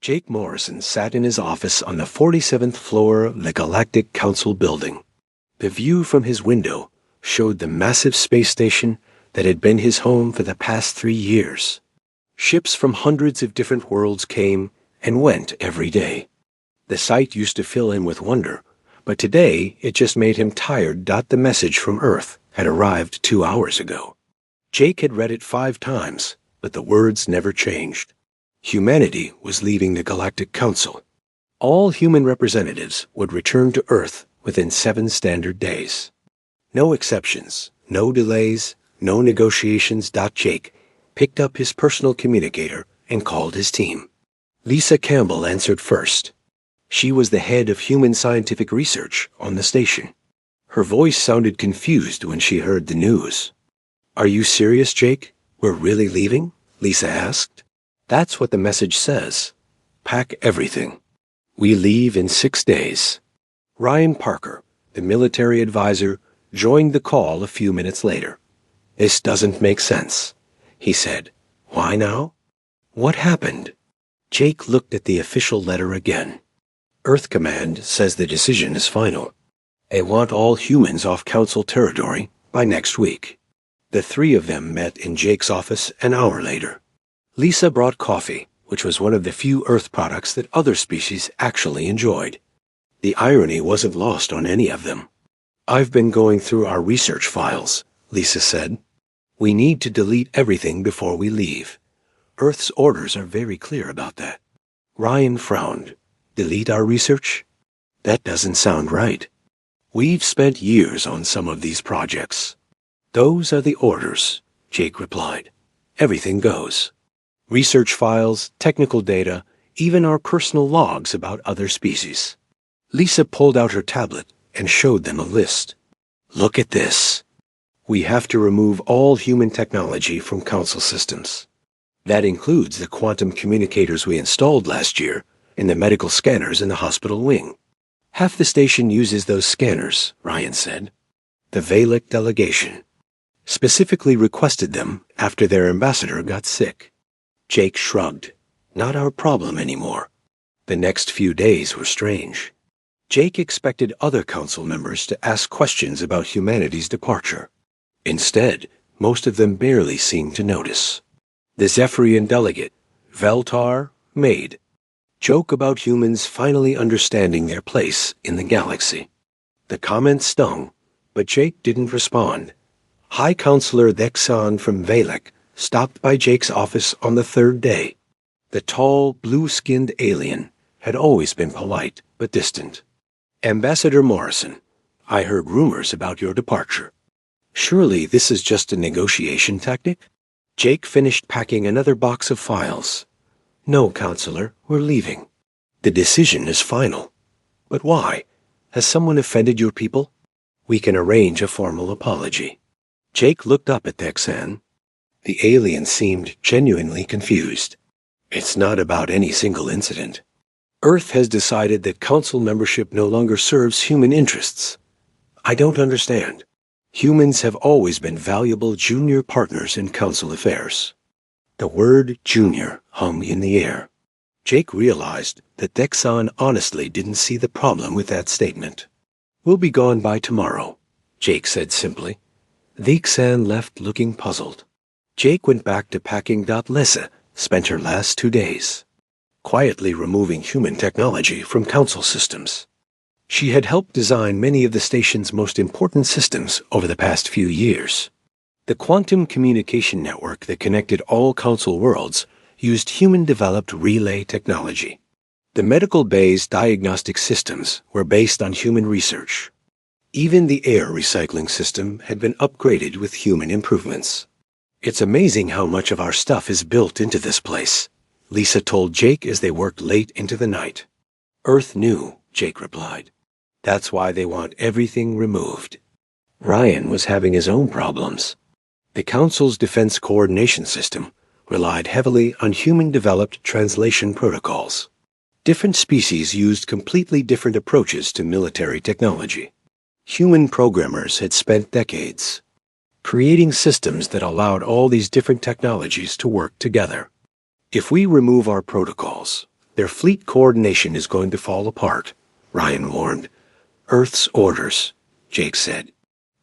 Jake Morrison sat in his office on the 47th floor of the Galactic Council building. The view from his window showed the massive space station that had been his home for the past 3 years. Ships from hundreds of different worlds came and went every day. The sight used to fill him with wonder, but today it just made him tired. The message from Earth had arrived 2 hours ago. Jake had read it 5 times, but the words never changed. Humanity was leaving the Galactic Council. All human representatives would return to Earth within 7 standard days. No exceptions, no delays, no negotiations. Jake picked up his personal communicator and called his team. Lisa Campbell answered first. She was the head of human scientific research on the station. Her voice sounded confused when she heard the news. "Are you serious, Jake? We're really leaving?" Lisa asked. "That's what the message says. Pack everything. We leave in 6 days." Ryan Parker, the military advisor, joined the call a few minutes later. "This doesn't make sense," he said. "Why now? What happened?" Jake looked at the official letter again. Earth Command says the decision is final. They want all humans off Council territory by next week. The 3 of them met in Jake's office an hour later. Lisa brought coffee, which was one of the few Earth products that other species actually enjoyed. The irony wasn't lost on any of them. "I've been going through our research files," Lisa said. "We need to delete everything before we leave. Earth's orders are very clear about that." Ryan frowned. "Delete our research? That doesn't sound right. We've spent years on some of these projects." "Those are the orders," Jake replied. "Everything goes. Research files, technical data, even our personal logs about other species." Lisa pulled out her tablet and showed them a list. "Look at this. We have to remove all human technology from Council systems. That includes the quantum communicators we installed last year and the medical scanners in the hospital wing. Half the station uses those scanners," Ryan said. "The Valek delegation specifically requested them after their ambassador got sick." Jake shrugged. Not our problem anymore. The next few days were strange. Jake expected other council members to ask questions about humanity's departure. Instead, most of them barely seemed to notice. The Zephyrian delegate, Veltar, made joke about humans finally understanding their place in the galaxy. The comment stung, but Jake didn't respond. High Counselor Thexan from Valek stopped by Jake's office on the 3rd day. The tall, blue-skinned alien had always been polite but distant. "Ambassador Morrison, I heard rumors about your departure. Surely this is just a negotiation tactic?" Jake finished packing another box of files. "No, Counselor, we're leaving. The decision is final." "But why? Has someone offended your people?" "We can arrange a formal apology." Jake looked up at Thexan. The alien seemed genuinely confused. "It's not about any single incident. Earth has decided that Council membership no longer serves human interests." "I don't understand." "Humans have always been valuable junior partners in Council affairs." The word junior hung in the air. Jake realized that Thexan honestly didn't see the problem with that statement. "We'll be gone by tomorrow," Jake said simply. Thexan left looking puzzled. Jake went back to packing. Lisa spent her last 2 days quietly removing human technology from Council systems. She had helped design many of the station's most important systems over the past few years. The quantum communication network that connected all Council worlds used human-developed relay technology. The medical bay's diagnostic systems were based on human research. Even the air recycling system had been upgraded with human improvements. "It's amazing how much of our stuff is built into this place," Lisa told Jake as they worked late into the night. "Earth knew," Jake replied. "That's why they want everything removed." Ryan was having his own problems. The Council's defense coordination system relied heavily on human-developed translation protocols. Different species used completely different approaches to military technology. Human programmers had spent decades creating systems that allowed all these different technologies to work together. "If we remove our protocols, Their fleet coordination is going to fall apart, Ryan warned. Earth's orders, Jake said.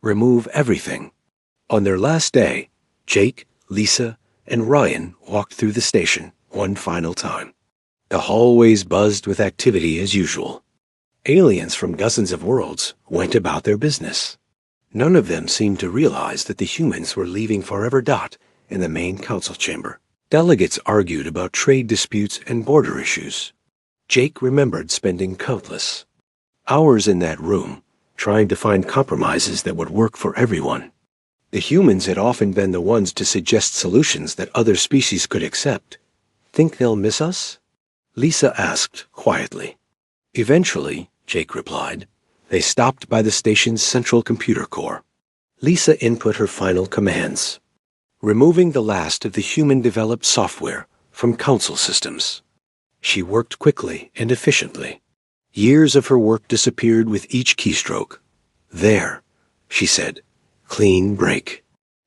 Remove everything. On their last day, Jake, Lisa, and Ryan walked through the station one final time. The hallways buzzed with activity as usual. Aliens from dozens of worlds went about their business. None of them seemed to realize that the humans were leaving Forever Dot in the main council chamber. Delegates argued about trade disputes and border issues. Jake remembered spending countless hours in that room, trying to find compromises that would work for everyone. The humans had often been the ones to suggest solutions that other species could accept. Think they'll miss us? Lisa asked quietly. Eventually, Jake replied, they stopped by the station's central computer core. Lisa input her final commands, removing the last of the human-developed software from council systems. She worked quickly and efficiently. Years of her work disappeared with each keystroke. There, she said, clean break.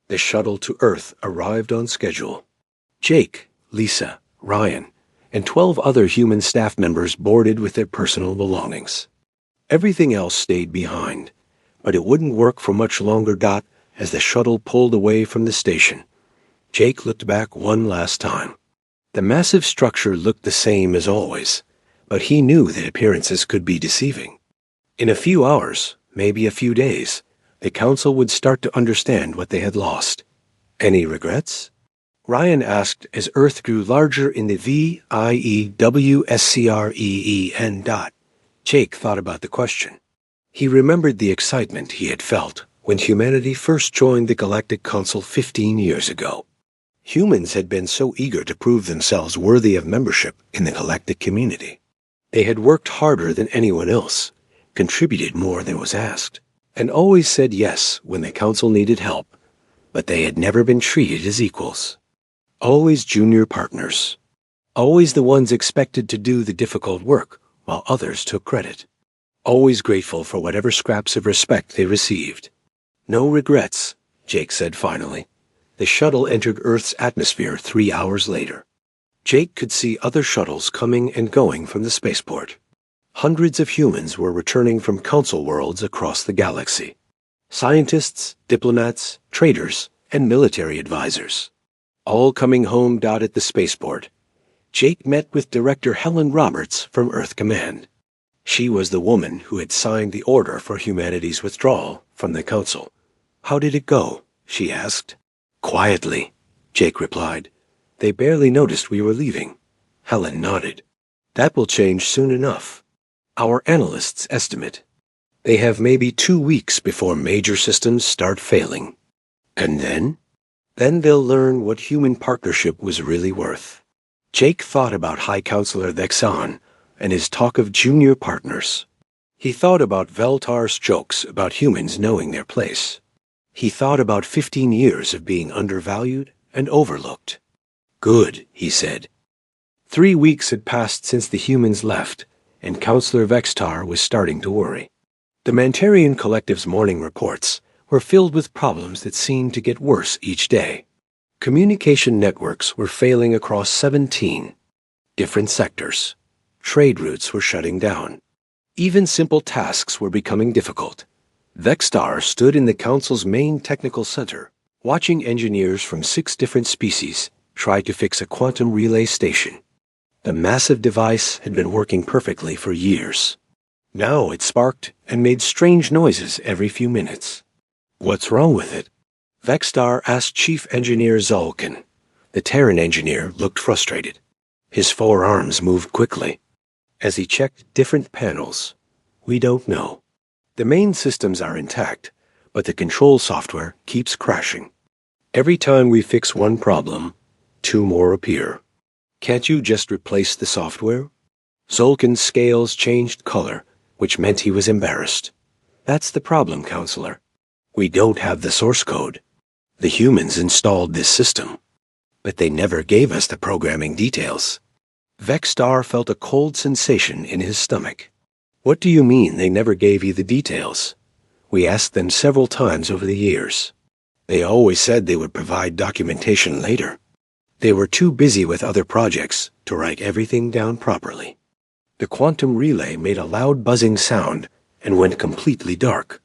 The shuttle to Earth arrived on schedule. Jake, Lisa, Ryan, and 12 other human staff members boarded with their personal belongings. Everything else stayed behind, but it wouldn't work for much longer. As the shuttle pulled away from the station, Jake looked back one last time. The massive structure looked the same as always, but he knew that appearances could be deceiving. In a few hours, maybe a few days, the council would start to understand what they had lost. Any regrets? Ryan asked as Earth grew larger in the VIEWSCREEN. Jake thought about the question. He remembered the excitement he had felt when humanity first joined the Galactic Council 15 years ago. Humans had been so eager to prove themselves worthy of membership in the galactic community. They had worked harder than anyone else, contributed more than was asked, and always said yes when the council needed help, but they had never been treated as equals. Always junior partners. Always the ones expected to do the difficult work while others took credit. Always grateful for whatever scraps of respect they received. No regrets, Jake said finally. The shuttle entered Earth's atmosphere 3 hours later. Jake could see other shuttles coming and going from the spaceport. Hundreds of humans were returning from council worlds across the galaxy. Scientists, diplomats, traders, and military advisors. All coming home. At the spaceport, Jake met with Director Helen Roberts from Earth Command. She was the woman who had signed the order for humanity's withdrawal from the council. How did it go? She asked. Quietly, Jake replied. They barely noticed we were leaving. Helen nodded. That will change soon enough. Our analysts estimate they have maybe 2 weeks before major systems start failing. And then? Then they'll learn what human partnership was really worth. Jake thought about High Counselor Vexan and his talk of junior partners. He thought about Veltar's jokes about humans knowing their place. He thought about 15 years of being undervalued and overlooked. Good, he said. 3 weeks had passed since the humans left, and Counselor Vextar was starting to worry. The Mantarian Collective's morning reports were filled with problems that seemed to get worse each day. Communication networks were failing across 17 different sectors. Trade routes were shutting down. Even simple tasks were becoming difficult. Vextar stood in the Council's main technical center, watching engineers from 6 different species try to fix a quantum relay station. The massive device had been working perfectly for years. Now it sparked and made strange noises every few minutes. What's wrong with it? Vextar asked Chief Engineer Zolkin. The Terran engineer looked frustrated. His 4 arms moved quickly. As he checked different panels, we don't know. The main systems are intact, but the control software keeps crashing. Every time we fix one problem, 2 more appear. Can't you just replace the software? Zolkin's scales changed color, which meant he was embarrassed. That's the problem, Counselor. We don't have the source code. The humans installed this system, but they never gave us the programming details. Vextar felt a cold sensation in his stomach. What do you mean they never gave you the details? We asked them several times over the years. They always said they would provide documentation later. They were too busy with other projects to write everything down properly. The quantum relay made a loud buzzing sound and went completely dark.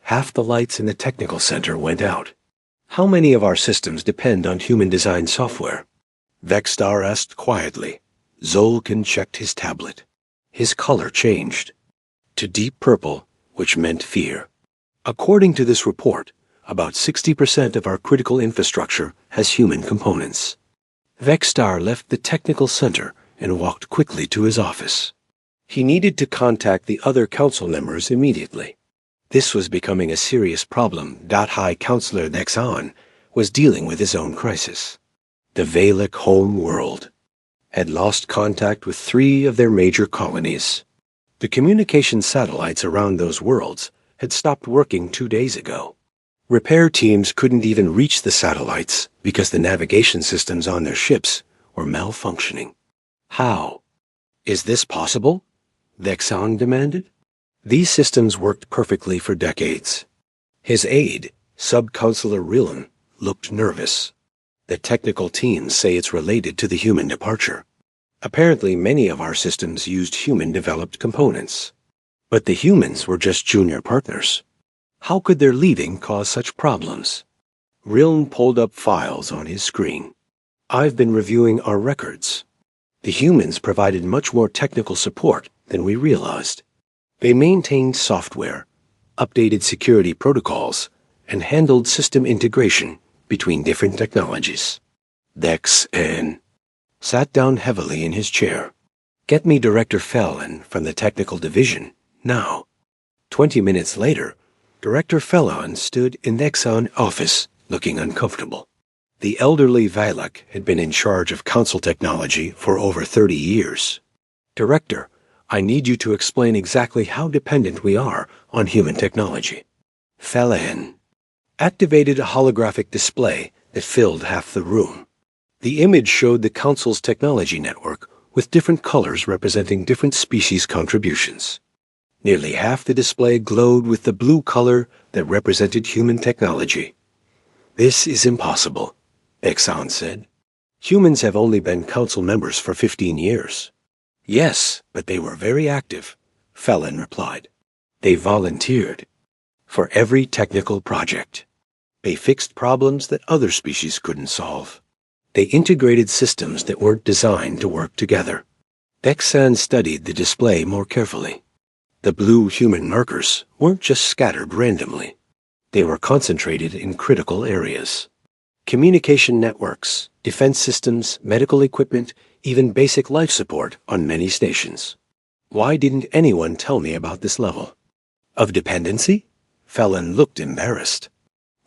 Half the lights in the technical center went out. How many of our systems depend on human-designed software? Vexstar asked quietly. Zolkin checked his tablet. His color changed to deep purple, which meant fear. According to this report, about 60% of our critical infrastructure has human components. Vexstar left the technical center and walked quickly to his office. He needed to contact the other council members immediately. This was becoming a serious problem. High Councilor Nexon was dealing with his own crisis. The Valak home world had lost contact with 3 of their major colonies. The communication satellites around those worlds had stopped working 2 days ago. Repair teams couldn't even reach the satellites because the navigation systems on their ships were malfunctioning. How? Is this possible? Vexon demanded. These systems worked perfectly for decades. His aide, Sub-Councilor Rillen, looked nervous. The technical teams say it's related to the human departure. Apparently, many of our systems used human-developed components. But the humans were just junior partners. How could their leaving cause such problems? Rillen pulled up files on his screen. I've been reviewing our records. The humans provided much more technical support than we realized. They maintained software, updated security protocols, and handled system integration between different technologies. Vexn sat down heavily in his chair. Get me Director Fellon from the technical division, now. 20 minutes later, Director Fellon stood in Nexon's office, looking uncomfortable. The elderly Valak had been in charge of council technology for over 30 years. Director, I need you to explain exactly how dependent we are on human technology. Fellon activated a holographic display that filled half the room. The image showed the council's technology network with different colors representing different species contributions. Nearly half the display glowed with the blue color that represented human technology. This is impossible, Exxon said. Humans have only been council members for 15 years. Yes, but they were very active, Fellon replied. They volunteered for every technical project. They fixed problems that other species couldn't solve. They integrated systems that weren't designed to work together. Exxon studied the display more carefully. The blue human markers weren't just scattered randomly. They were concentrated in critical areas. Communication networks, defense systems, medical equipment, even basic life support on many stations. Why didn't anyone tell me about this level of dependency? Fellon looked embarrassed.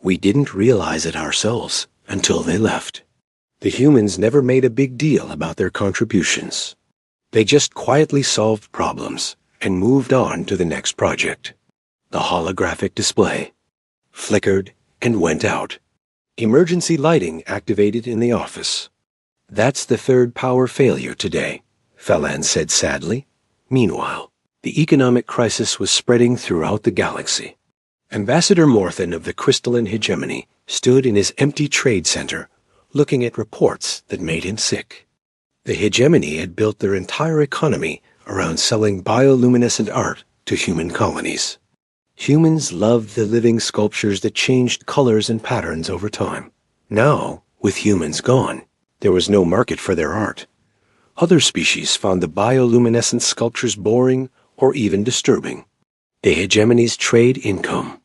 We didn't realize it ourselves until they left. The humans never made a big deal about their contributions. They just quietly solved problems and moved on to the next project. The holographic display flickered and went out. Emergency lighting activated in the office. That's the 3rd power failure today, Fellon said sadly. Meanwhile, the economic crisis was spreading throughout the galaxy. Ambassador Morthen of the Crystalline Hegemony stood in his empty trade center, looking at reports that made him sick. The Hegemony had built their entire economy around selling bioluminescent art to human colonies. Humans loved the living sculptures that changed colors and patterns over time. Now, with humans gone, there was no market for their art. Other species found the bioluminescent sculptures boring or even disturbing. The Hegemony's trade income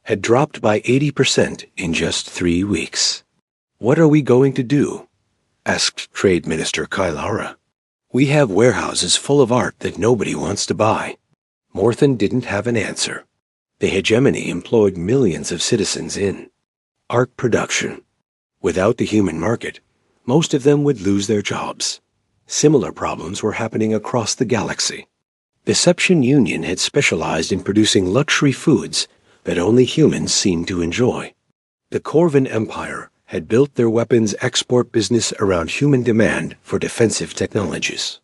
had dropped by 80% in just 3 weeks. What are we going to do? Asked Trade Minister Kylara. We have warehouses full of art that nobody wants to buy. Morthen didn't have an answer. The Hegemony employed millions of citizens in art production. Without the human market, most of them would lose their jobs. Similar problems were happening across the galaxy. Deception Union had specialized in producing luxury foods that only humans seemed to enjoy. The Corvin Empire had built their weapons export business around human demand for defensive technologies.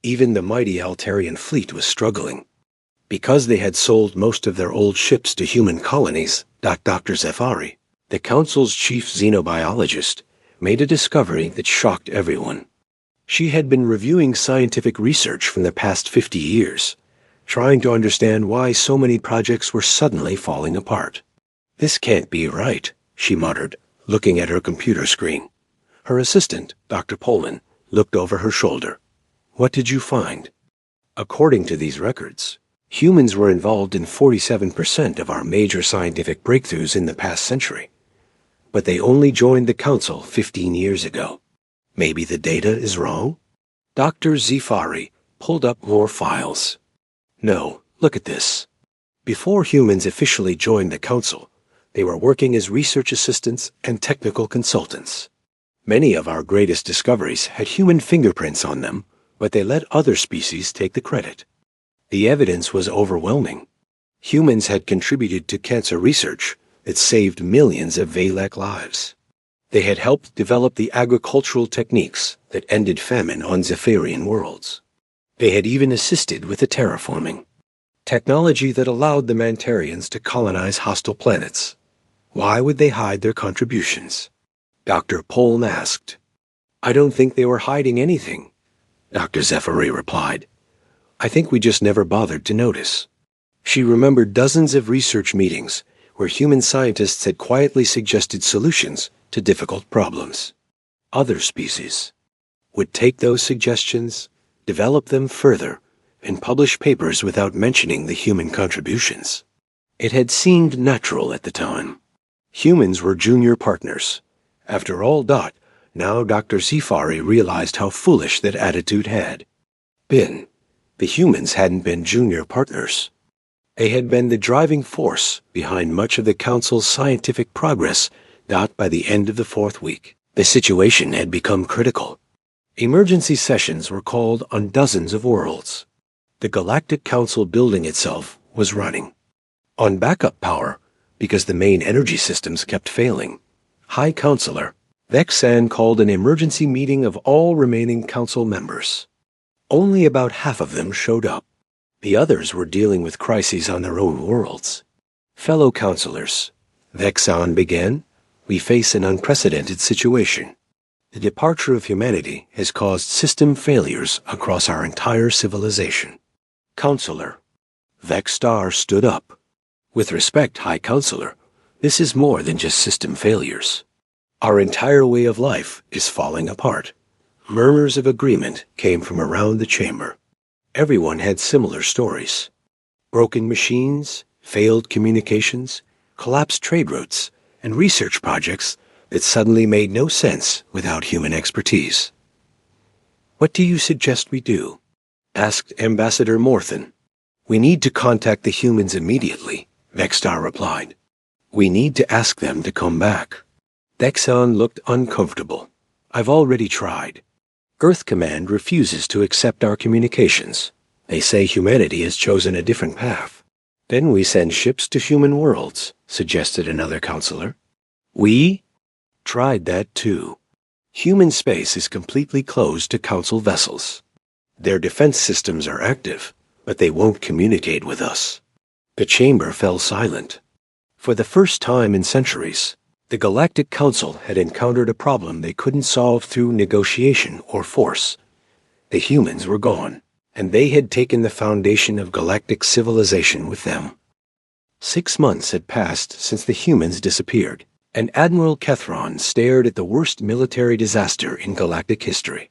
Even the mighty Altarian fleet was struggling. Because they had sold most of their old ships to human colonies, Dr. Zefari, the Council's chief xenobiologist, made a discovery that shocked everyone. She had been reviewing scientific research from the past 50 years, trying to understand why so many projects were suddenly falling apart. "This can't be right," she muttered, looking at her computer screen. Her assistant, Dr. Pullman, looked over her shoulder. "What did you find?" "According to these records, humans were involved in 47% of our major scientific breakthroughs in the past century. But they only joined the council 15 years ago. Maybe the data is wrong?" Dr. Zifari pulled up more files. "No, look at this. Before humans officially joined the council, they were working as research assistants and technical consultants. Many of our greatest discoveries had human fingerprints on them, but they let other species take the credit. The evidence was overwhelming. Humans had contributed to cancer research that saved millions of Valek lives. They had helped develop the agricultural techniques that ended famine on Zephyrian worlds. They had even assisted with the terraforming, technology that allowed the Mantarians to colonize hostile planets. Why would they hide their contributions?" Dr. Pullman asked. "I don't think they were hiding anything," Dr. Zephyri replied. "I think we just never bothered to notice." She remembered dozens of research meetings where human scientists had quietly suggested solutions to difficult problems. Other species would take those suggestions, develop them further, and publish papers without mentioning the human contributions. It had seemed natural at the time. Humans were junior partners. After all, now Dr. Zifari realized how foolish that attitude had been. The humans hadn't been junior partners. They had been the driving force behind much of the Council's scientific progress. By the end of the fourth week, the situation had become critical. Emergency sessions were called on dozens of worlds. The Galactic Council building itself was running on backup power because the main energy systems kept failing. High Counselor Vexan called an emergency meeting of all remaining council members. Only about half of them showed up. The others were dealing with crises on their own worlds. "Fellow counselors," Vexan began, "we face an unprecedented situation. The departure of humanity has caused system failures across our entire civilization." "Counselor." Vexstar stood up. "With respect, High Counselor, this is more than just system failures. Our entire way of life is falling apart." Murmurs of agreement came from around the chamber. Everyone had similar stories. Broken machines, failed communications, collapsed trade routes, and research projects that suddenly made no sense without human expertise. "What do you suggest we do?" asked Ambassador Morthen. "We need to contact the humans immediately," Vexstar replied. "We need to ask them to come back." Vexan looked uncomfortable. "I've already tried. Earth Command refuses to accept our communications. They say humanity has chosen a different path." "Then we send ships to human worlds," suggested another counselor. "We tried that too. Human space is completely closed to council vessels. Their defense systems are active, but they won't communicate with us." The chamber fell silent. For the first time in centuries, the Galactic Council had encountered a problem they couldn't solve through negotiation or force. The humans were gone, and they had taken the foundation of galactic civilization with them. 6 months had passed since the humans disappeared, and Admiral Kethron stared at the worst military disaster in galactic history.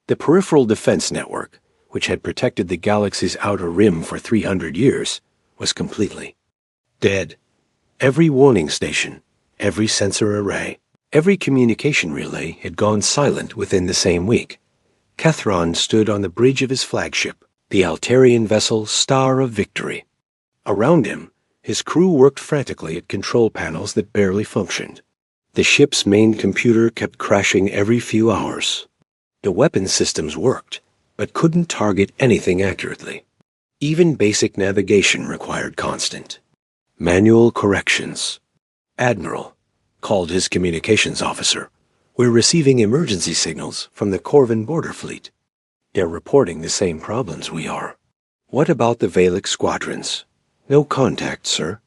The Peripheral Defense Network, which had protected the galaxy's outer rim for 300 years, was completely dead. Every warning station, every sensor array, every communication relay had gone silent within the same week. Kethron stood on the bridge of his flagship, the Altarian vessel Star of Victory. Around him, his crew worked frantically at control panels that barely functioned. The ship's main computer kept crashing every few hours. The weapon systems worked, but couldn't target anything accurately. Even basic navigation required constant manual corrections. "Admiral," called his communications officer, "we're receiving emergency signals from the Corvin border fleet. They're reporting the same problems we are." "What about the Valek squadrons?" "No contact, sir.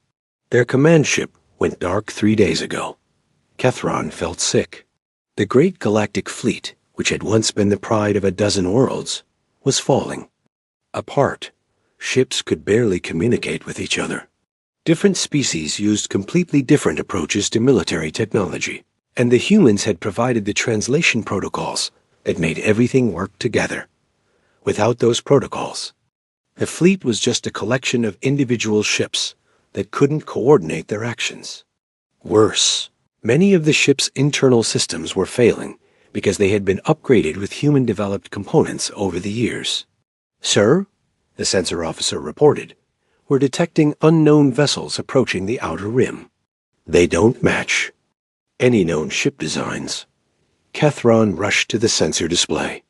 Their command ship went dark 3 days ago." Kethron felt sick. The great galactic fleet, which had once been the pride of a dozen worlds, was falling. Apart, ships could barely communicate with each other. Different species used completely different approaches to military technology, and the humans had provided the translation protocols that made everything work together. Without those protocols, the fleet was just a collection of individual ships that couldn't coordinate their actions. Worse, many of the ship's internal systems were failing because they had been upgraded with human-developed components over the years. "Sir," the sensor officer reported, "we're detecting unknown vessels approaching the outer rim. They don't match any known ship designs." Kethron rushed to the sensor display.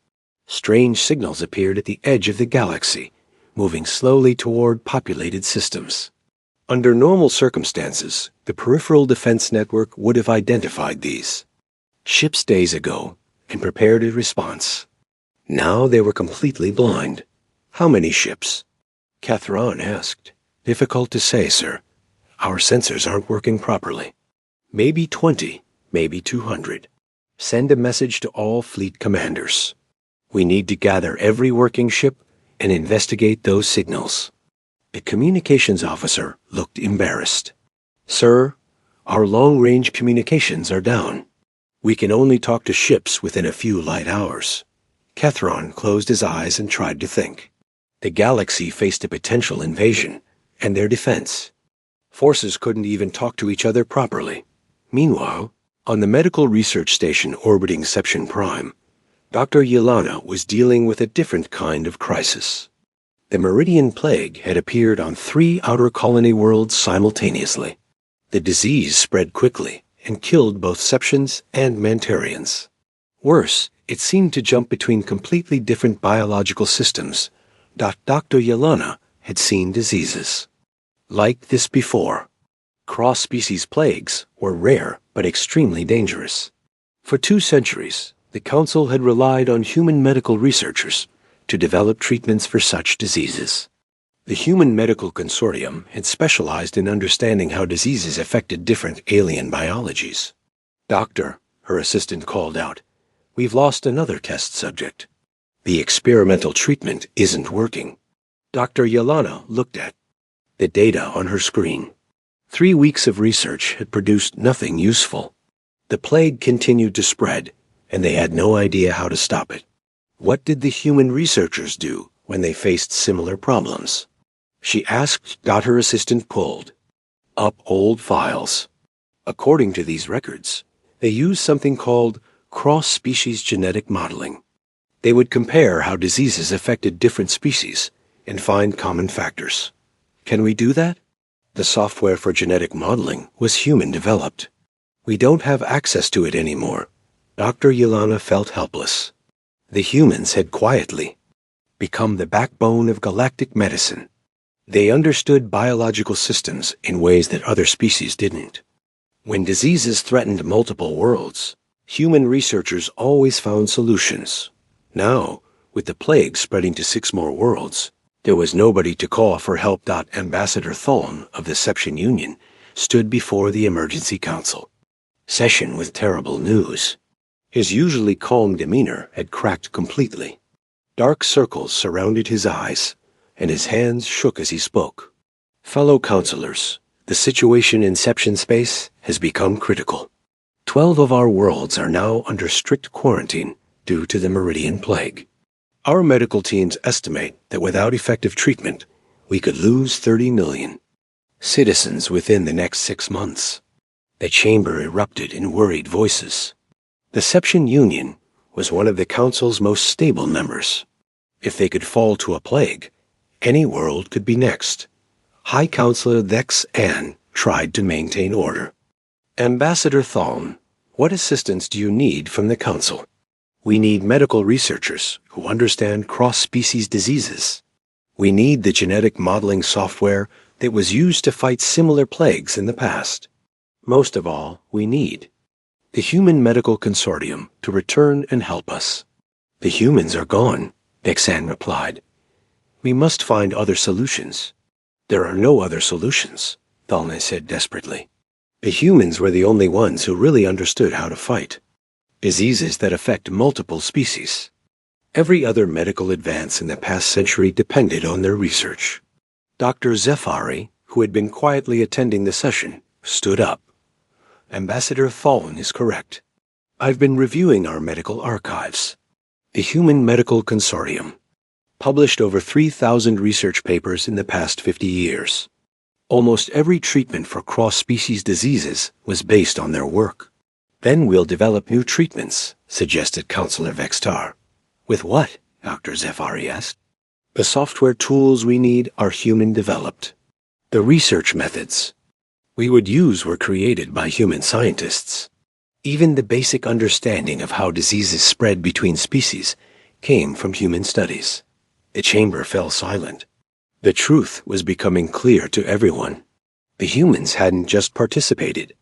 Strange signals appeared at the edge of the galaxy, moving slowly toward populated systems. Under normal circumstances, the peripheral defense network would have identified these ships days ago and prepared a response. Now they were completely blind. "How many ships?" Kethron asked. "Difficult to say, sir. Our sensors aren't working properly. Maybe 20, maybe 200. Send a message to all fleet commanders. We need to gather every working ship and investigate those signals." The communications officer looked embarrassed. "Sir, our long-range communications are down. We can only talk to ships within a few light hours." Kethron closed his eyes and tried to think. The galaxy faced a potential invasion, and their defense. Forces couldn't even talk to each other properly. Meanwhile, on the medical research station orbiting Seption Prime, Dr. Yelena was dealing with a different kind of crisis. The Meridian Plague had appeared on 3 outer colony worlds simultaneously. The disease spread quickly and killed both Septians and Mantarians. Worse, it seemed to jump between completely different biological systems. Dr. Yelena had seen diseases like this before. Cross-species plagues were rare but extremely dangerous. For 2 centuries, the Council had relied on human medical researchers to develop treatments for such diseases. The Human Medical Consortium had specialized in understanding how diseases affected different alien biologies. "Doctor," her assistant called out, "we've lost another test subject. The experimental treatment isn't working." Dr. Yelena looked at the data on her screen. 3 weeks of research had produced nothing useful. The plague continued to spread, and they had no idea how to stop it. What did the human researchers do when they faced similar problems? She asked. Her assistant pulled up old files. According to these records, they used something called cross-species genetic modeling. They would compare how diseases affected different species and find common factors. "Can we do that?" The software for genetic modeling was human-developed. "We don't have access to it anymore." Dr. Yelena felt helpless. The humans had quietly become the backbone of galactic medicine. They understood biological systems in ways that other species didn't. When diseases threatened multiple worlds, human researchers always found solutions. Now, with the plague spreading to 6 more worlds, there was nobody to call for help. Ambassador Thuln of the Seption Union stood before the Emergency Council. Session with terrible news. His usually calm demeanor had cracked completely. Dark circles surrounded his eyes, and his hands shook as he spoke. "Fellow councilors, the situation in Seption space has become critical. 12 of our worlds are now under strict quarantine due to the Meridian Plague. Our medical teams estimate that without effective treatment, we could lose 30 million citizens within the next 6 months." The chamber erupted in worried voices. The Seption Union was one of the Council's most stable members. If they could fall to a plague, any world could be next. High Counselor Thex Ann tried to maintain order. "Ambassador Thuln, what assistance do you need from the Council?" "We need medical researchers who understand cross-species diseases. We need the genetic modeling software that was used to fight similar plagues in the past. Most of all, we need the Human Medical Consortium to return and help us." "The humans are gone," Vexan replied. "We must find other solutions." "There are no other solutions," Thalne said desperately. "The humans were the only ones who really understood how to fight." diseases that affect multiple species. Every other medical advance in the past century depended on their research. Dr. Zeffari, who had been quietly attending the session, stood up. Ambassador Thawne is correct. I've been reviewing our medical archives. The Human Medical Consortium published over 3,000 research papers in the past 50 years. Almost every treatment for cross-species diseases was based on their work. Then we'll develop new treatments, suggested Councillor Vextar. With what? Dr. Zeffari asked. The software tools we need are human-developed. The research methods we would use were created by human scientists. Even the basic understanding of how diseases spread between species came from human studies. The chamber fell silent. The truth was becoming clear to everyone. The humans hadn't just participated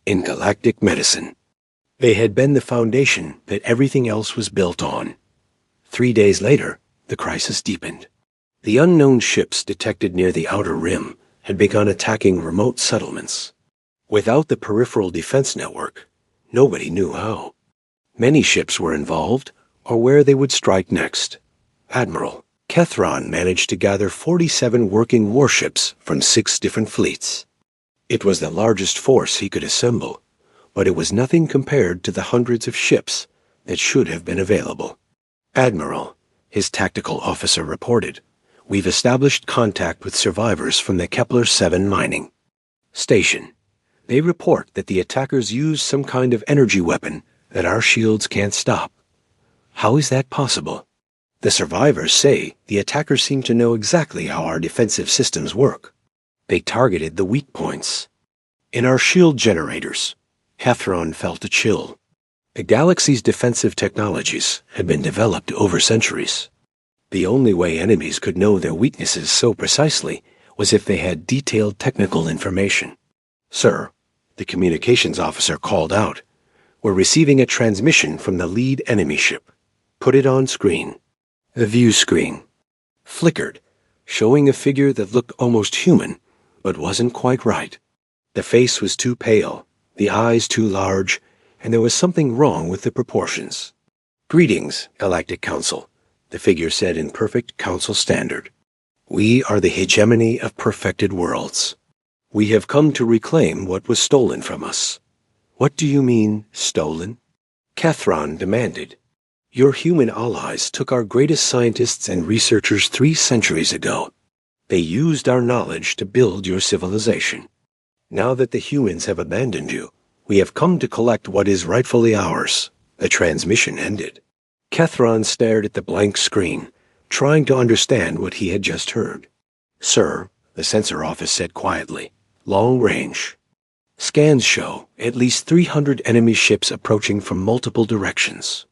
in galactic medicine. They had been the foundation that everything else was built on. 3 days later, the crisis deepened. The unknown ships detected near the outer rim had begun attacking remote settlements. Without the peripheral defense network, nobody knew how. Many ships were involved, or where they would strike next. Admiral Kethron managed to gather 47 working warships from 6 different fleets. It was the largest force he could assemble, but it was nothing compared to the hundreds of ships that should have been available. Admiral, his tactical officer reported, we've established contact with survivors from the Kepler-7 mining station. They report that the attackers used some kind of energy weapon that our shields can't stop. How is that possible? The survivors say the attackers seem to know exactly how our defensive systems work. They targeted the weak points in our shield generators. Kethron felt a chill. The galaxy's defensive technologies had been developed over centuries. The only way enemies could know their weaknesses so precisely was if they had detailed technical information. Sir, the communications officer called out, we're receiving a transmission from the lead enemy ship. Put it on screen. The view screen flickered, showing a figure that looked almost human, but wasn't quite right. The face was too pale, the eyes too large, and there was something wrong with the proportions. Greetings, Galactic Council, the figure said in perfect Council standard. We are the hegemony of perfected worlds. We have come to reclaim what was stolen from us. What do you mean, stolen? Kethron demanded. Your human allies took our greatest scientists and researchers 3 centuries ago. They used our knowledge to build your civilization. Now that the humans have abandoned you, we have come to collect what is rightfully ours. The transmission ended. Kethron stared at the blank screen, trying to understand what he had just heard. Sir, the sensor office said quietly, long range. Scans show at least 300 enemy ships approaching from multiple directions.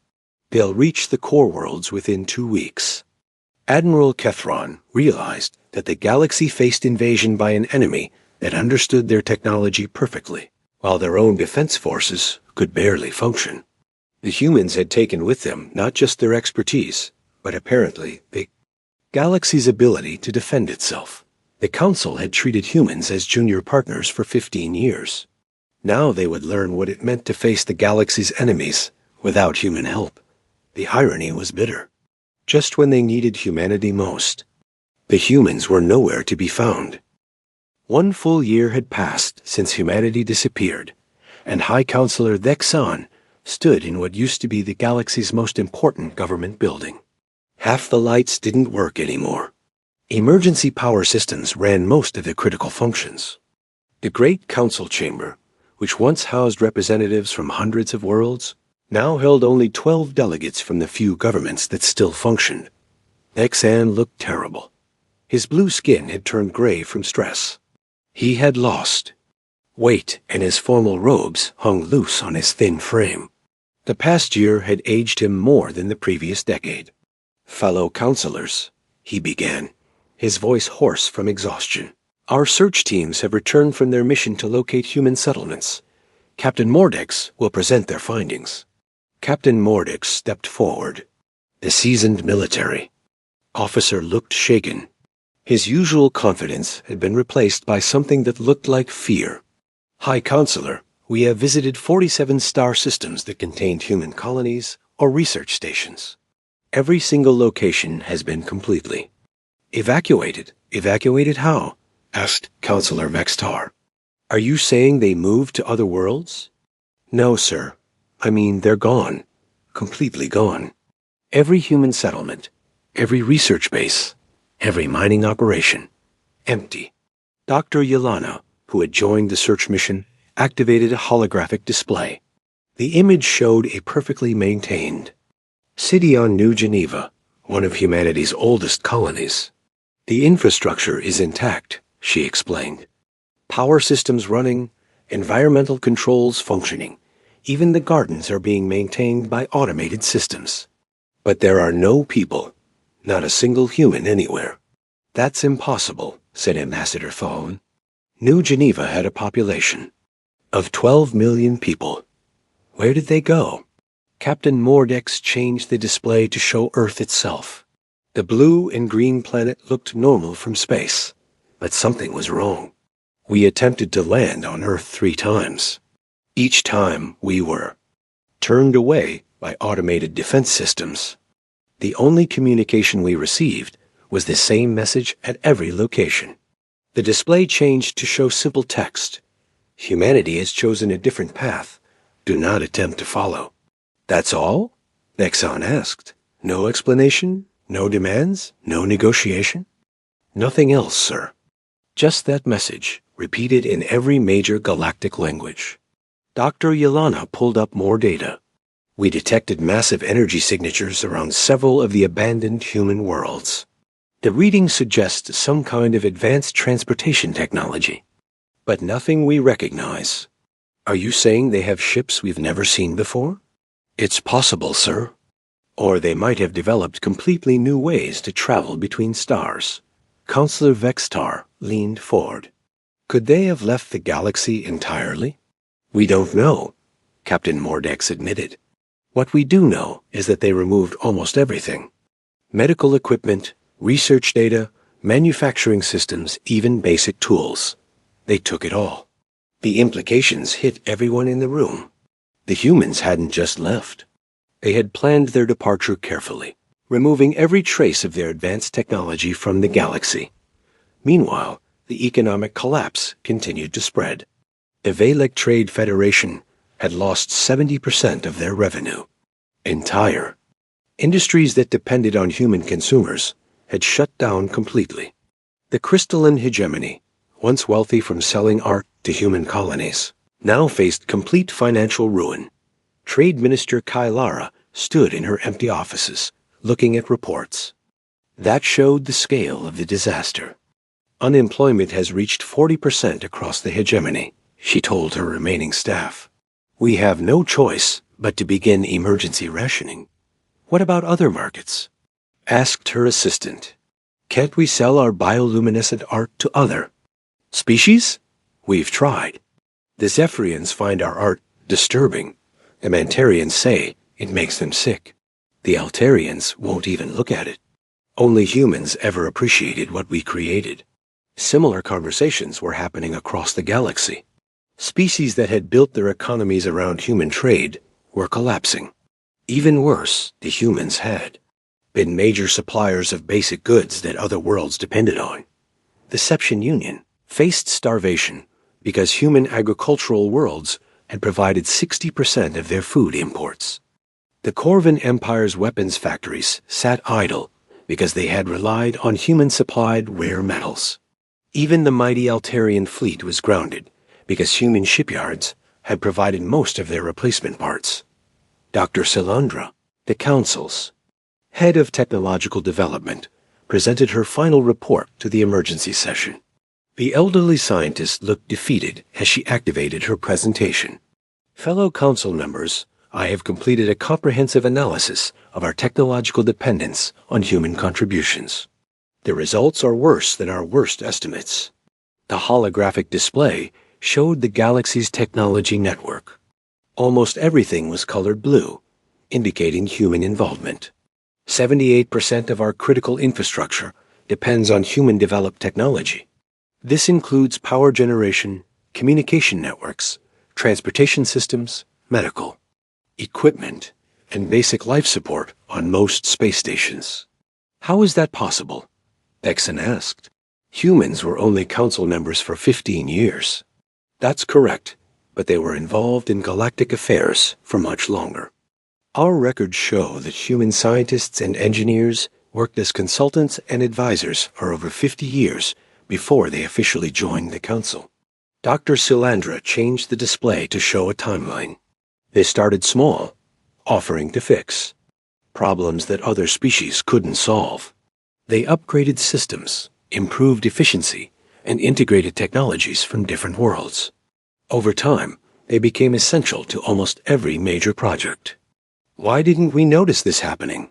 They'll reach the core worlds within 2 weeks. Admiral Kethron realized that the galaxy faced invasion by an enemy that understood their technology perfectly, while their own defense forces could barely function. The humans had taken with them not just their expertise, but apparently the galaxy's ability to defend itself. The Council had treated humans as junior partners for 15 years. Now they would learn what it meant to face the galaxy's enemies without human help. The irony was bitter. Just when they needed humanity most, the humans were nowhere to be found. 1 full year had passed since humanity disappeared, and High Counselor Vexan stood in what used to be the galaxy's most important government building. Half the lights didn't work anymore. Emergency power systems ran most of the critical functions. The Great Council Chamber, which once housed representatives from hundreds of worlds, now held only 12 delegates from the few governments that still functioned. Vexan looked terrible. His blue skin had turned gray from stress. He had lost weight, and his formal robes hung loose on his thin frame. The past year had aged him more than the previous decade. Fellow councilors, he began, his voice hoarse from exhaustion. Our search teams have returned from their mission to locate human settlements. Captain Mordex will present their findings. Captain Mordex stepped forward. The seasoned military officer looked shaken. His usual confidence had been replaced by something that looked like fear. High Counselor, We have visited 47 star systems that contained human colonies or research stations. Every single location has been completely evacuated. Evacuated how? Asked Counselor Vextar. Are you saying they moved to other worlds? No, sir. I mean, they're gone. Completely gone. Every human settlement, every research base, every mining operation. Empty. Dr. Yelena, who had joined the search mission, activated a holographic display. The image showed a perfectly maintained city on New Geneva, one of humanity's oldest colonies. The infrastructure is intact, she explained. Power systems running, environmental controls functioning. Even the gardens are being maintained by automated systems. But there are no people, not a single human anywhere. That's impossible, said Ambassador Thawne. New Geneva had a population of 12 million people. Where did they go? Captain Mordex changed the display to show Earth itself. The blue and green planet looked normal from space, but something was wrong. We attempted to land on Earth 3 times. Each time we were turned away by automated defense systems. The only communication we received was the same message at every location. The display changed to show simple text. Humanity has chosen a different path. Do not attempt to follow. That's all? Nexon asked. No explanation? No demands? No negotiation? Nothing else, sir. Just that message, repeated in every major galactic language. Dr. Yelena pulled up more data. We detected massive energy signatures around several of the abandoned human worlds. The reading suggests some kind of advanced transportation technology, but nothing we recognize. Are you saying they have ships we've never seen before? It's possible, sir. Or they might have developed completely new ways to travel between stars. Counselor Vextar leaned forward. Could they have left the galaxy entirely? We don't know, Captain Mordex admitted. What we do know is that they removed almost everything. Medical equipment, research data, manufacturing systems, even basic tools. They took it all. The implications hit everyone in the room. The humans hadn't just left. They had planned their departure carefully, removing every trace of their advanced technology from the galaxy. Meanwhile, the economic collapse continued to spread. The Valek Trade Federation had lost 70% of their revenue. Entire industries that depended on human consumers had shut down completely. The crystalline hegemony, once wealthy from selling art to human colonies, now faced complete financial ruin. Trade Minister Kailara stood in her empty offices, looking at reports. That showed the scale of the disaster. Unemployment has reached 40% across the hegemony, she told her remaining staff. We have no choice but to begin emergency rationing. What about other markets? Asked her assistant. Can't we sell our bioluminescent art to other species? We've tried. The Zephyrians find our art disturbing. The Mantarians say it makes them sick. The Altarians won't even look at it. Only humans ever appreciated what we created. Similar conversations were happening across the galaxy. Species that had built their economies around human trade were collapsing. Even worse, the humans had been major suppliers of basic goods that other worlds depended on. The Seption Union faced starvation because human agricultural worlds had provided 60% of their food imports. The Corvin Empire's weapons factories sat idle because they had relied on human-supplied rare metals. Even the mighty Altarian fleet was grounded because human shipyards had provided most of their replacement parts. Dr. Salandra, the Council's head of technological development, presented her final report to the emergency session. The elderly scientist looked defeated as she activated her presentation. Fellow council members, I have completed a comprehensive analysis of our technological dependence on human contributions. The results are worse than our worst estimates. The holographic display showed the galaxy's technology network. Almost everything was colored blue, indicating human involvement. 78% of our critical infrastructure depends on human-developed technology. This includes power generation, communication networks, transportation systems, medical, equipment, and basic life support on most space stations. How is that possible? Exon asked. Humans were only council members for 15 years. That's correct, but they were involved in galactic affairs for much longer. Our records show that human scientists and engineers worked as consultants and advisors for over 50 years before they officially joined the council. Dr. Silandra changed the display to show a timeline. They started small, offering to fix problems that other species couldn't solve. They upgraded systems, improved efficiency, and integrated technologies from different worlds. Over time, they became essential to almost every major project. Why didn't we notice this happening?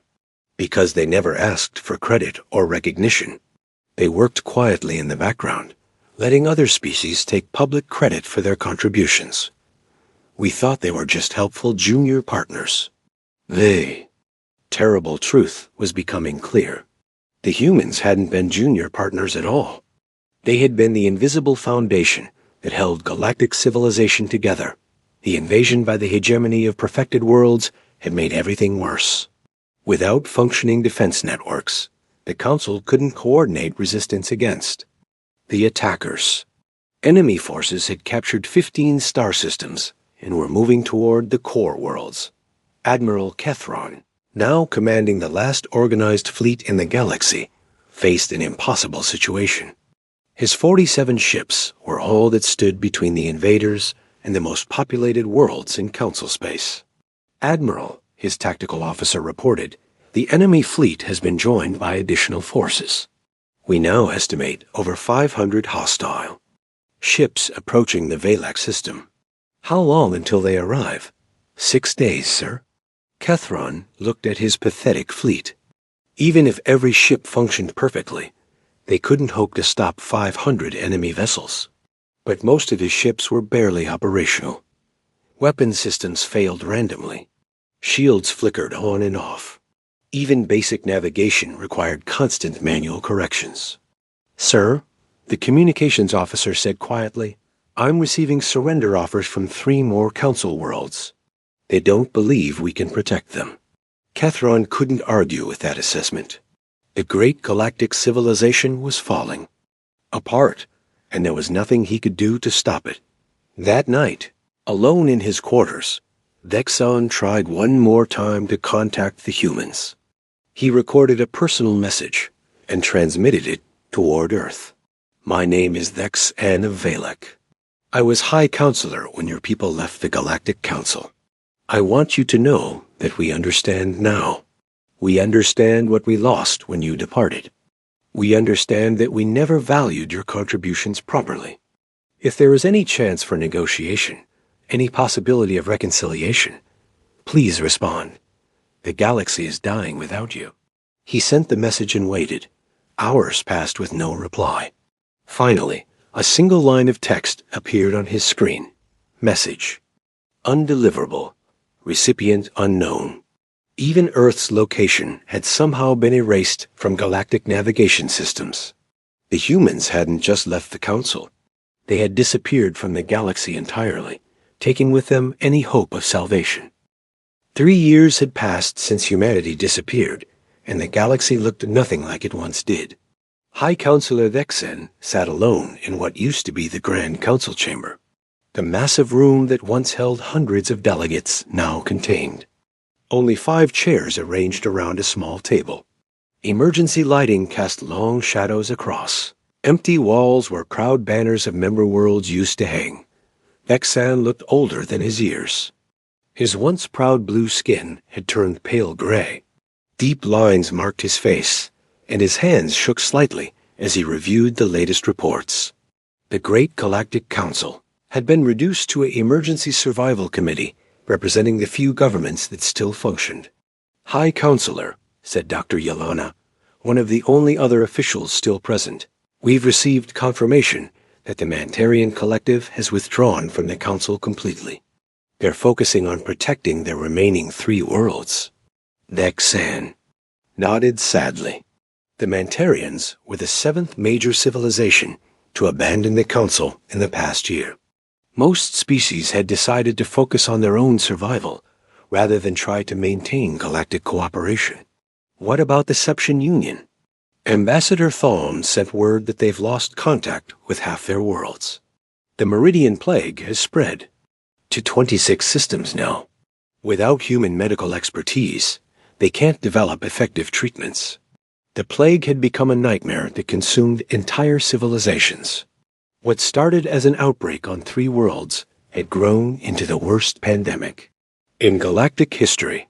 Because they never asked for credit or recognition. They worked quietly in the background, letting other species take public credit for their contributions. We thought they were just helpful junior partners. Terrible truth was becoming clear. The humans hadn't been junior partners at all. They had been the invisible foundation that held galactic civilization together. The invasion by the hegemony of perfected worlds had made everything worse. Without functioning defense networks, the Council couldn't coordinate resistance against the attackers. Enemy forces had captured 15 star systems and were moving toward the core worlds. Admiral Kethron, now commanding the last organized fleet in the galaxy, faced an impossible situation. His 47 ships were all that stood between the invaders and the most populated worlds in Council space. Admiral, his tactical officer reported, the enemy fleet has been joined by additional forces. We now estimate over 500 hostile ships approaching the Valak system. How long until they arrive? 6 days, sir. Kethron looked at his pathetic fleet. Even if every ship functioned perfectly, they couldn't hope to stop 500 enemy vessels. But most of his ships were barely operational. Weapon systems failed randomly. Shields flickered on and off. Even basic navigation required constant manual corrections. Sir, the communications officer said quietly, I'm receiving surrender offers from 3 more council worlds. They don't believe we can protect them. Kethron couldn't argue with that assessment. The great galactic civilization was falling apart, and there was nothing he could do to stop it. That night, alone in his quarters, Vexon tried one more time to contact the humans. He recorded a personal message and transmitted it toward Earth. My name is Vex Ann of Valak. I was High Counselor when your people left the Galactic Council. I want you to know that we understand now. We understand what we lost when you departed. We understand that we never valued your contributions properly. If there is any chance for negotiation, any possibility of reconciliation, please respond. The galaxy is dying without you. He sent the message and waited. Hours passed with no reply. Finally, a single line of text appeared on his screen. Message. Undeliverable. Recipient unknown. Even Earth's location had somehow been erased from galactic navigation systems. The humans hadn't just left the Council. They had disappeared from the galaxy entirely, taking with them any hope of salvation. 3 years had passed since humanity disappeared, and the galaxy looked nothing like it once did. High Counselor Vexen sat alone in what used to be the Grand Council chamber. The massive room that once held hundreds of delegates now contained only 5 chairs arranged around a small table. Emergency lighting cast long shadows across. Empty walls where proud banners of member worlds used to hang. Vexan looked older than his years. His once proud blue skin had turned pale gray. Deep lines marked his face, and his hands shook slightly as he reviewed the latest reports. The Great Galactic Council had been reduced to an emergency survival committee representing the few governments that still functioned. High Counselor, said Dr. Yelana, one of the only other officials still present, we've received confirmation that the Mantarian Collective has withdrawn from the Council completely. They're focusing on protecting their remaining 3 worlds. Vexan nodded sadly. The Mantarians were the 7th major civilization to abandon the Council in the past year. Most species had decided to focus on their own survival rather than try to maintain galactic cooperation. What about the Seption Union? Ambassador Thawne sent word that they've lost contact with half their worlds. The Meridian Plague has spread to 26 systems now. Without human medical expertise, they can't develop effective treatments. The plague had become a nightmare that consumed entire civilizations. What started as an outbreak on 3 worlds had grown into the worst pandemic in galactic history.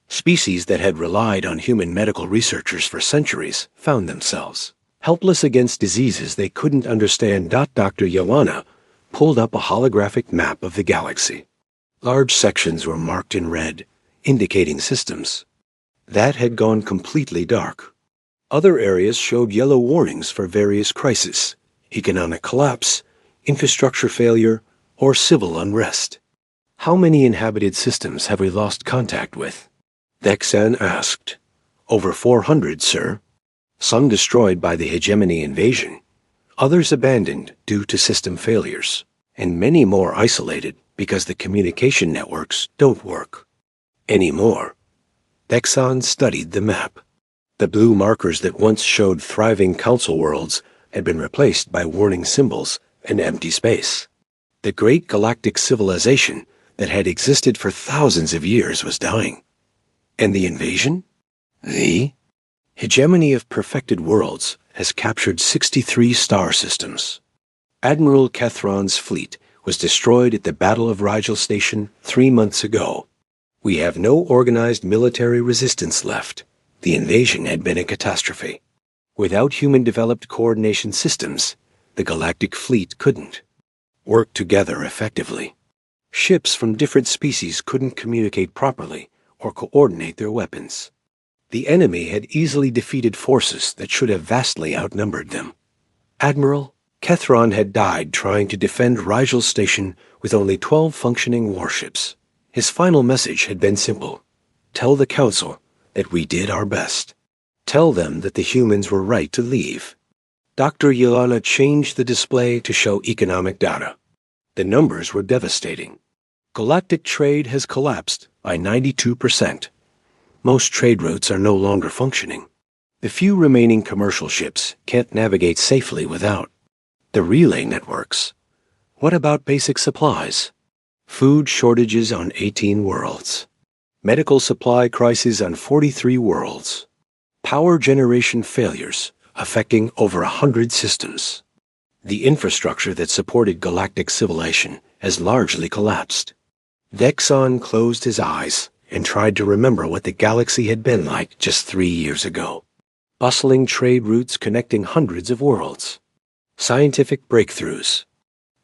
Species that had relied on human medical researchers for centuries found themselves helpless against diseases they couldn't understand. Dr. Yolana pulled up a holographic map of the galaxy. Large sections were marked in red, indicating systems that had gone completely dark. Other areas showed yellow warnings for various crises: economic collapse, infrastructure failure, or civil unrest. How many inhabited systems have we lost contact with? Vexan asked. Over 400, sir. Some destroyed by the hegemony invasion, others abandoned due to system failures, and many more isolated because the communication networks don't work anymore. Vexan studied the map. The blue markers that once showed thriving council worlds had been replaced by warning symbols and empty space. The great galactic civilization that had existed for thousands of years was dying. And the invasion? The hegemony of perfected worlds has captured 63 star systems. Admiral Kethron's fleet was destroyed at the Battle of Rigel Station 3 months ago. We have no organized military resistance left. The invasion had been a catastrophe. Without human-developed coordination systems, the galactic fleet couldn't work together effectively. Ships from different species couldn't communicate properly or coordinate their weapons. The enemy had easily defeated forces that should have vastly outnumbered them. Admiral Kethron had died trying to defend Rigel Station with only 12 functioning warships. His final message had been simple: tell the Council that we did our best. Tell them that the humans were right to leave. Dr. Yolana changed the display to show economic data. The numbers were devastating. Galactic trade has collapsed by 92%. Most trade routes are no longer functioning. The few remaining commercial ships can't navigate safely without the relay networks. What about basic supplies? Food shortages on 18 worlds. Medical supply crises on 43 worlds. Power generation failures affecting over 100 systems. The infrastructure that supported galactic civilization has largely collapsed. Vexan closed his eyes and tried to remember what the galaxy had been like just 3 years ago. Bustling trade routes connecting hundreds of worlds. Scientific breakthroughs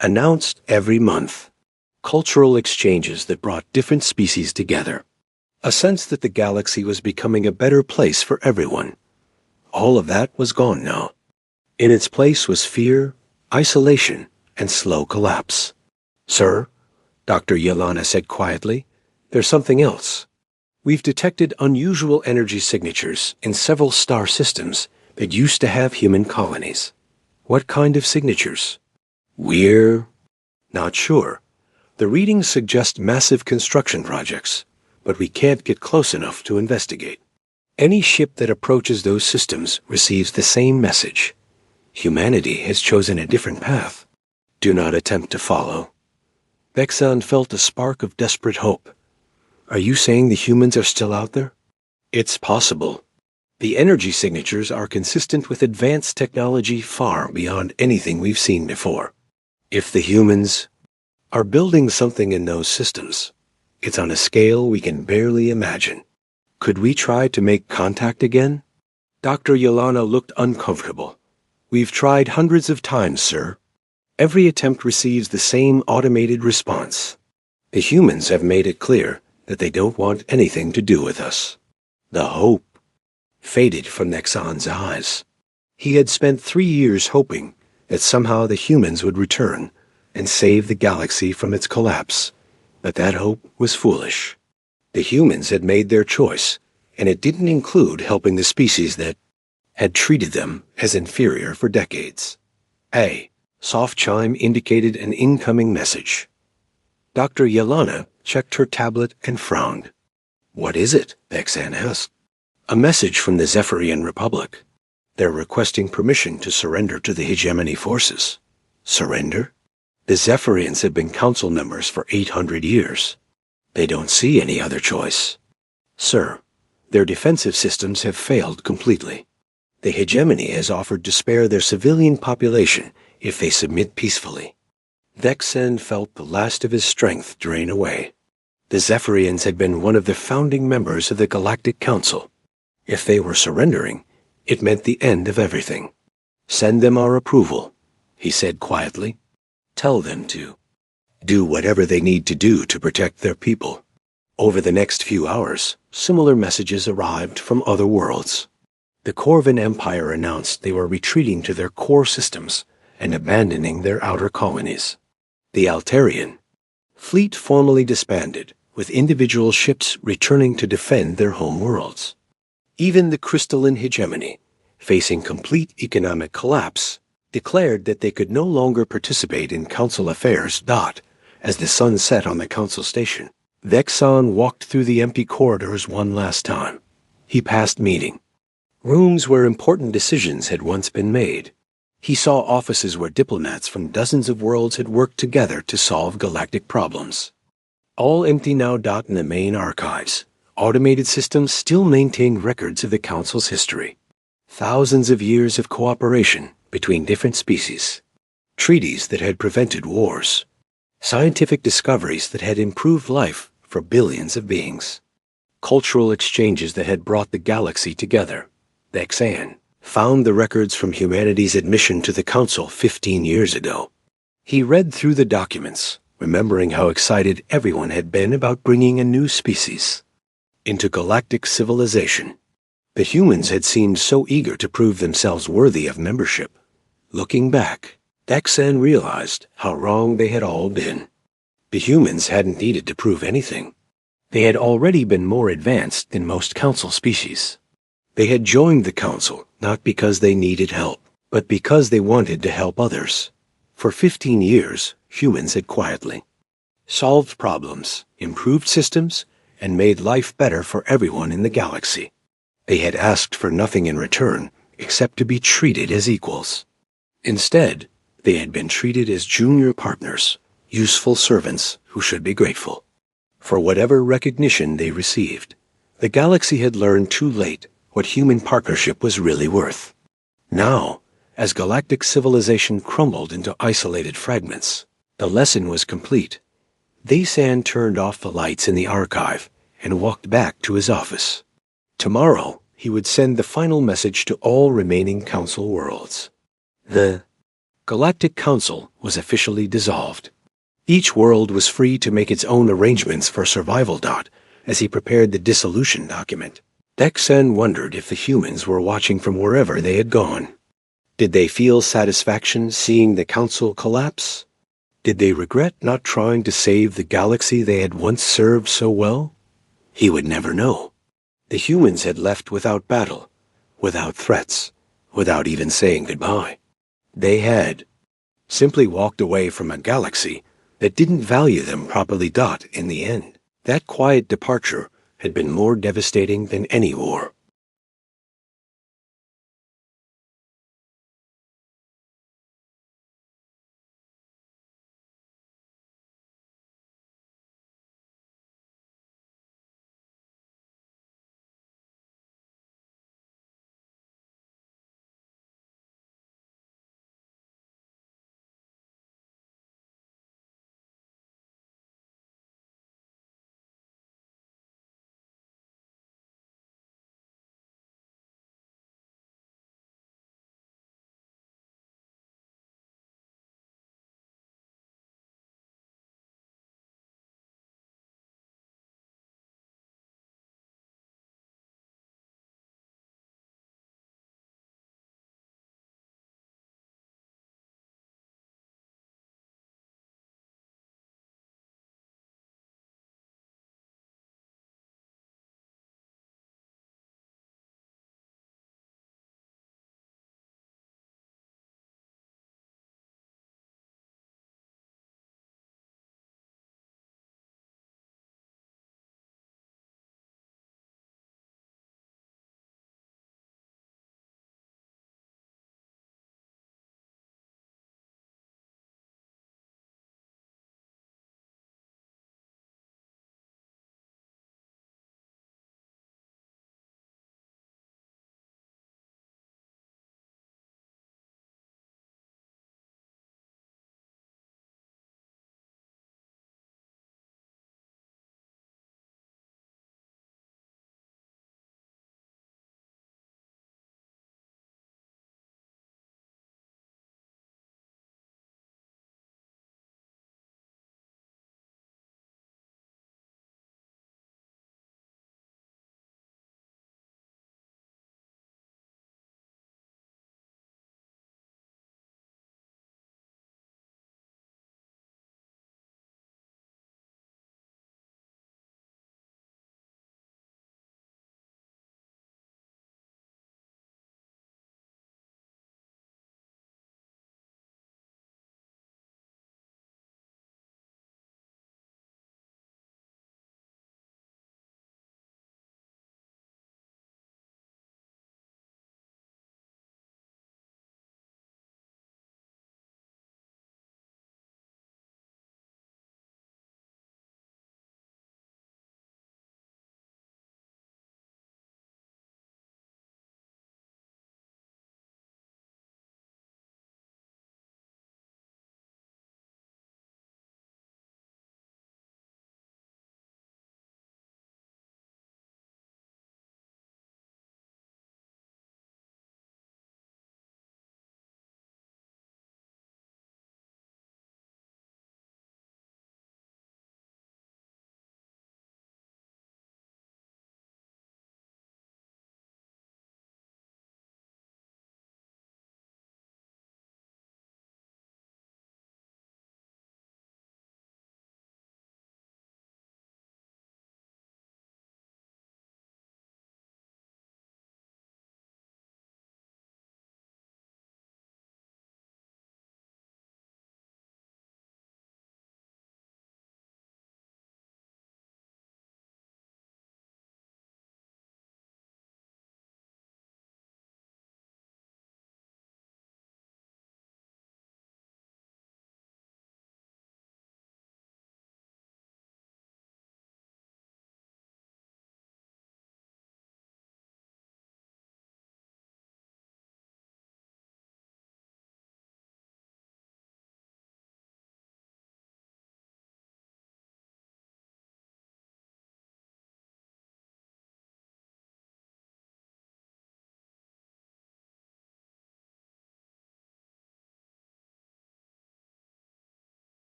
announced every month. Cultural exchanges that brought different species together. A sense that the galaxy was becoming a better place for everyone. All of that was gone now. In its place was fear, isolation, and slow collapse. Sir, Dr. Yolana said quietly, there's something else. We've detected unusual energy signatures in several star systems that used to have human colonies. What kind of signatures? We're not sure. The readings suggest massive construction projects, but we can't get close enough to investigate. Any ship that approaches those systems receives the same message. Humanity has chosen a different path. Do not attempt to follow. Vexan felt a spark of desperate hope. Are you saying the humans are still out there? It's possible. The energy signatures are consistent with advanced technology far beyond anything we've seen before. If the humans are building something in those systems, it's on a scale we can barely imagine. Could we try to make contact again? Dr. Yolana looked uncomfortable. We've tried hundreds of times, sir. Every attempt receives the same automated response. The humans have made it clear that they don't want anything to do with us. The hope faded from Vexan's eyes. He had spent 3 years hoping that somehow the humans would return and save the galaxy from its collapse, but that hope was foolish. The humans had made their choice, and it didn't include helping the species that had treated them as inferior for decades. Soft chime indicated an incoming message. Dr. Yelena checked her tablet and frowned. "What is it?" Vexan asked. "A message from the Zephyrian Republic. They're requesting permission to surrender to the hegemony forces." Surrender? The Zephyrians have been council members for 800 years. They don't see any other choice. "Sir, their defensive systems have failed completely. The hegemony has offered to spare their civilian population if they submit peacefully." Vexen felt the last of his strength drain away. The Zephyrians had been one of the founding members of the Galactic Council. If they were surrendering, it meant the end of everything. "Send them our approval," he said quietly. "Tell them to do whatever they need to do to protect their people." Over the next few hours, similar messages arrived from other worlds. The Corvin Empire announced they were retreating to their core systems and abandoning their outer colonies. The Altarian fleet formally disbanded, with individual ships returning to defend their home worlds. Even the crystalline hegemony, facing complete economic collapse, declared that they could no longer participate in council affairs. As the sun set on the council station, Vexan walked through the empty corridors one last time. He passed meeting rooms where important decisions had once been made. He saw offices where diplomats from dozens of worlds had worked together to solve galactic problems. All empty now. In the main archives, automated systems still maintained records of the Council's history. Thousands of years of cooperation between different species. Treaties that had prevented wars. Scientific discoveries that had improved life for billions of beings. Cultural exchanges that had brought the galaxy together. Vexan found the records from humanity's admission to the Council 15 years ago. He read through the documents, remembering how excited everyone had been about bringing a new species into galactic civilization. The humans had seemed so eager to prove themselves worthy of membership. Looking back, Vexan realized how wrong they had all been. The humans hadn't needed to prove anything. They had already been more advanced than most Council species. They had joined the Council not because they needed help, but because they wanted to help others. For 15 years, humans had quietly solved problems, improved systems, and made life better for everyone in the galaxy. They had asked for nothing in return except to be treated as equals. Instead, they had been treated as junior partners, useful servants who should be grateful for whatever recognition they received. The galaxy had learned too late what human partnership was really worth. Now, as galactic civilization crumbled into isolated fragments, the lesson was complete. Vexan turned off the lights in the archive and walked back to his office. Tomorrow, he would send the final message to all remaining Council worlds. The Galactic Council was officially dissolved. Each world was free to make its own arrangements for survival. As he prepared the dissolution document, Vexan wondered if the humans were watching from wherever they had gone. Did they feel satisfaction seeing the Council collapse? Did they regret not trying to save the galaxy they had once served so well? He would never know. The humans had left without battle, without threats, without even saying goodbye. They had simply walked away from a galaxy that didn't value them properly. In the end, that quiet departure had been more devastating than any war.